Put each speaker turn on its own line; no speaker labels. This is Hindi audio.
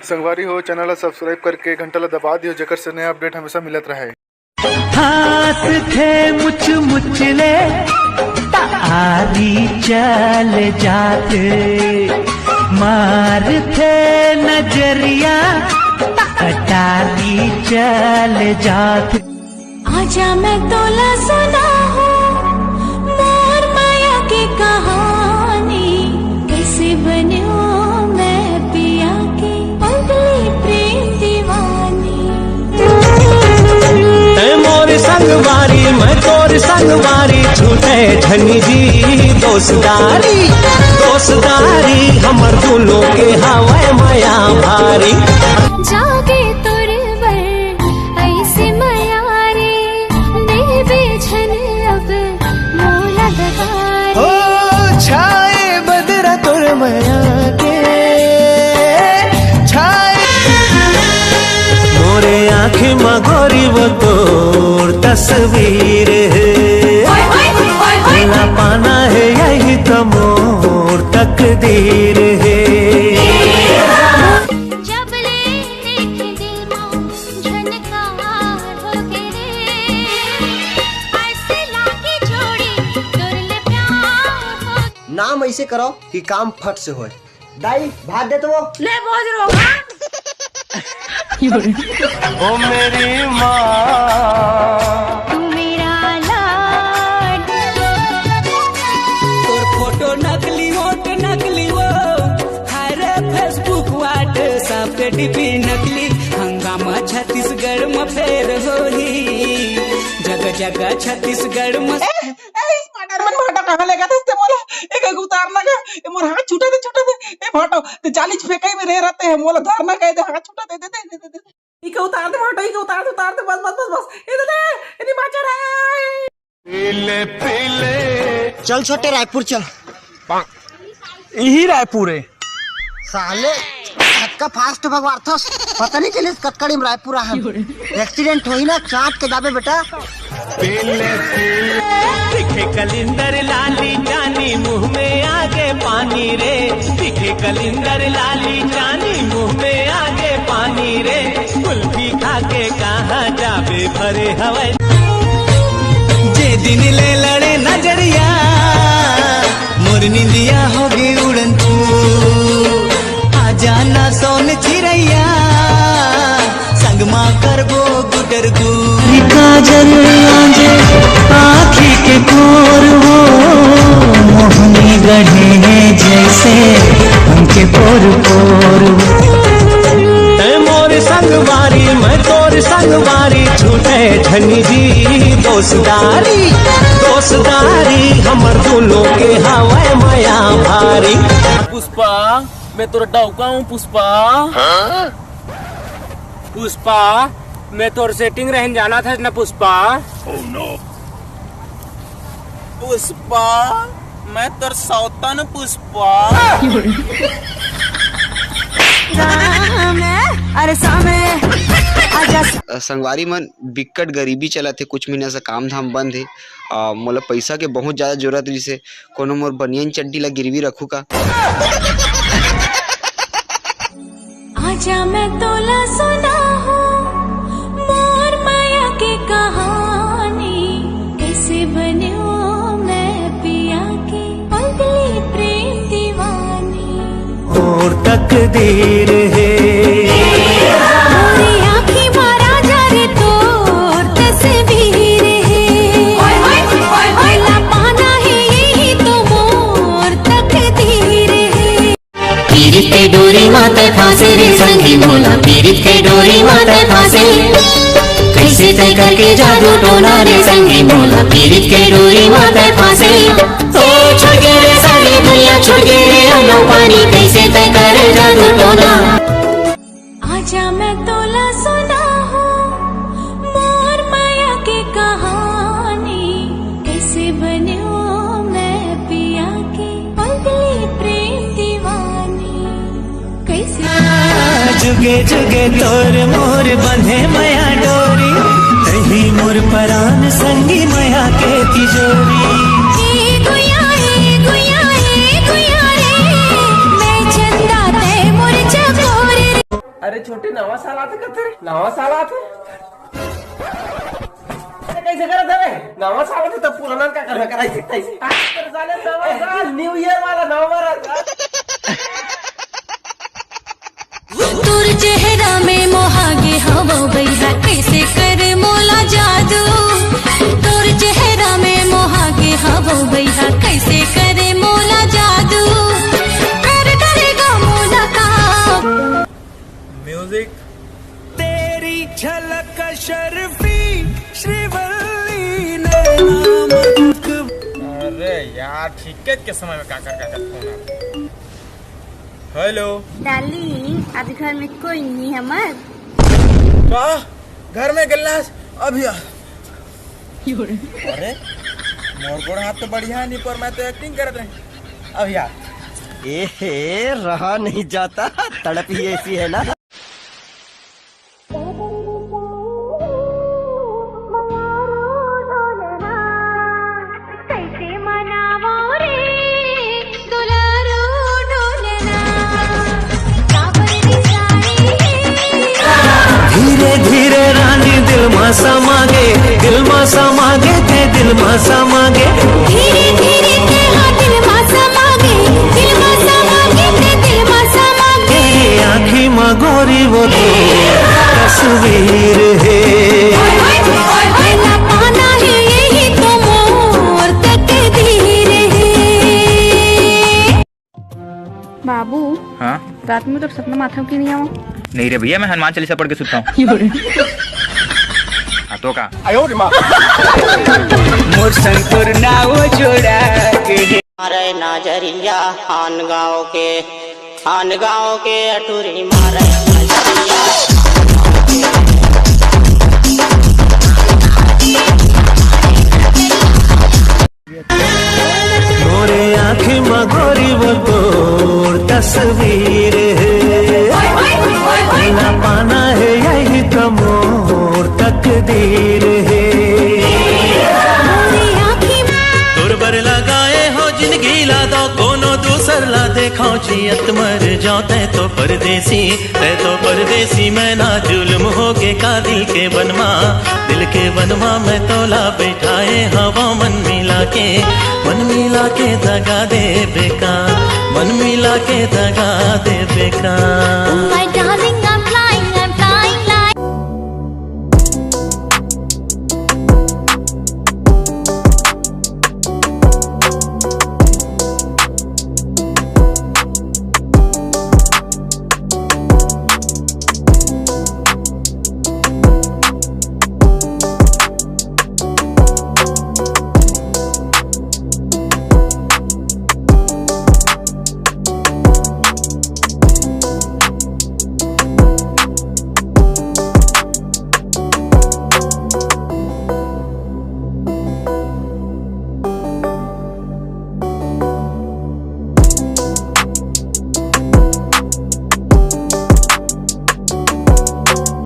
संगवारी हो चैनल ला सब्सक्राइब करके घंटा ला दबा दियो जेकर से नया अपडेट हमेशा मिलत रहे।
हाथ थे मुच मुचले तारी चल जाते, मार थे नजरिया कटारी चल जाते।
आजा मैं तोला सुना हूँ मोर माया की कहानी, कैसे बन्यो मैं पिया की पगली प्रेम दीवानी।
मोर संगवारी मैं तोर संगवारी छूटे धनी जी दोस्तारी, दोस्तारी हमर दोनों के हवा माया भारी।
जागे तोर बर ऐसे माया रे देवे छन अब मोला दगारे।
हो छाए बदरा तोर माया के छाए, मोरे आँखें में गोरी वो तोर तस्वीर है, पाना है यही तो मोर तकदीर है।
जब ले देखे दिल में झनकार हो के रे, ऐसे लागी जोड़ी तोरले प्यार हो।
नाम ऐसे करो कि काम फट से होए। दाई भात दे तो वो
ले बोझ रो
ओ मेरी माँ
तू मेरा लाड।
तोर फोटो नकली होट नकली वो हाय रे फेसबुक व्हाट्सएप पे डीपी नकली, हंगामा छत्तीसगढ़ में फेर होही, जगह जगह छत्तीसगढ़ में।
कहाँ लेगा तो मोला एक उतारना का ये मोर हाथ छूटा दे ए फोटो ते 40 फेंकाई में रह रहते हैं मोला धरना कह दे हाथ छूटा दे इक उतार दे फोटो इक उतार दे बस ये दे इतनी बाचा रहा
पीले पीले
चल छोटे रायपुर चल।
यही रायपुर है
साले का फास्ट भगवान था, पता नहीं चले कटकड़ी में रायपुर आ एक्सीडेंट हुई ना चाट के जाबे बेटा।
दिखे कलिंदर लाली जानी मुंह में आगे पानी रे, दिखे कलिंदर लाली जानी मुंह में आगे पानी रे, कुल्फी खा के कहाँ जाबे भरे हवाई। जे दिन ले लड़े नजरिया मोर निंदिया होगी उड़न तू, आ जाना सोन चिरैया संग माँ करबो गुटर गु। काजल आंजे आँखी के कोर हो, मोहनी गढ़े जैसे उनके पोर पोर। मोर संगवारी मैं तोर संगवारी छूटे धनी जी दोस्तारी, दोस्तारी हमर दोनों के हवा माया भारी।
पुष्पा मैं तोर डौका हूँ पुष्पा। पुष्पा मैं तोर सेटिंग रहन जाना था ना पुष्पा। पुष्पा मैं तोर सौतन पुष्पा।
अरे सामे
संगवारी मन बिकट गरीबी चला थे, कुछ महीना से काम धाम बंद है। मोला पैसा के बहुत ज्यादा जरूरत रही से कोनो मोर बनियन चड्डी ला गिरवी रखू का।
आजा मैं तोला सुना हूँ मोर माया की कहानी, कैसे बन्यो मैं पिया की पगली प्रेम दीवानी।
और तकदीर है
मोरी आँखी मारा जा रे तोर तस्वीर है, ओला पाना है यही तो मोर तकदीर है।
पीरित के डोरी माता फांसे रे संगी मोला, पीरित के डोरी माता फांसे, कैसे तय करके जादू टोना रे संगी मोला, पीरित के डोरी माता फांसे। ओ छुट गए रे सारी दुनिया छुट गए रे अलो पानी, कैसे तय करे जादू टोना।
आजा मैं तोला सुना हूँ मोर माया की कहानी, कैसे बन्यो मैं पिया की पगली प्रेम दीवानी। कैसे
जुगे जुगे तोर मोर बंधे माया डोरी, तही मोर परान संगी माया के तिजोरी।
गुया रे मैं चंदा ते मोर चकोर।
अरे छोटे नवा साल आते कते रे नवा साल आते अरे कैसे करत है नवा साल आते तब पुराना का कर करायचे कैसे तर झाले नवा साल न्यू ईयर वाला नवा वर्ष
तोर चेहरा में मोहागे हवा बैहा कैसे करे मोला जादू तोर चेहरा में मोहागे हवा बैहा कैसे करे मोला जादू कर करेगा मोला का
म्यूजिक तेरी झलक शर्फी श्रीवल्ली ने अरे यार ठीक के समय में का फोन आ हेलो
डार्लिंग आज घर में कोई नहीं है मत
घर में गिलास अभी अरे मोर गोड़ हाथ तो बढ़िया नहीं पर मैं तो एक्टिंग कर रहे अब यार
ए रहा नहीं जाता तड़प ही ऐसी है ना
कैसे मनावो रे दुलारो डोलना
धीरे धीरे रानी दिल मा समागे ते दिल मा समागे
धीरे धीरे के हाँ दिल मा समागे ते दिल मा समागे
तेरी आँखी माँ गोरी वो तो तस्वीर है
ना पाना है यही तो मोर तकदीर है
बाबू
हाँ
रात में तो सपना माथा क्यों नहीं आवा
नहीं रे भैया मैं हनुमान चालीसा पढ़ के सुनता हूँ हाँ तो का मोर संकुर नाव जोड़ा के
मारे नजरिया खान गाँव के अटूरी मारे नजरिया
मोरे आँखी में गोरी वो तोर तस्वीर है ना पाना है यही तो मोर तकदीर है तोर बर लगाए हो जिंदगी ला दो कोनो दूसर ला देखो जियत मर जाते तो परदेसी मैं ना जुल्म हो के का दिल के बनवा मैं तोला बैठाए हवा मन मिला के दगा दे बेकार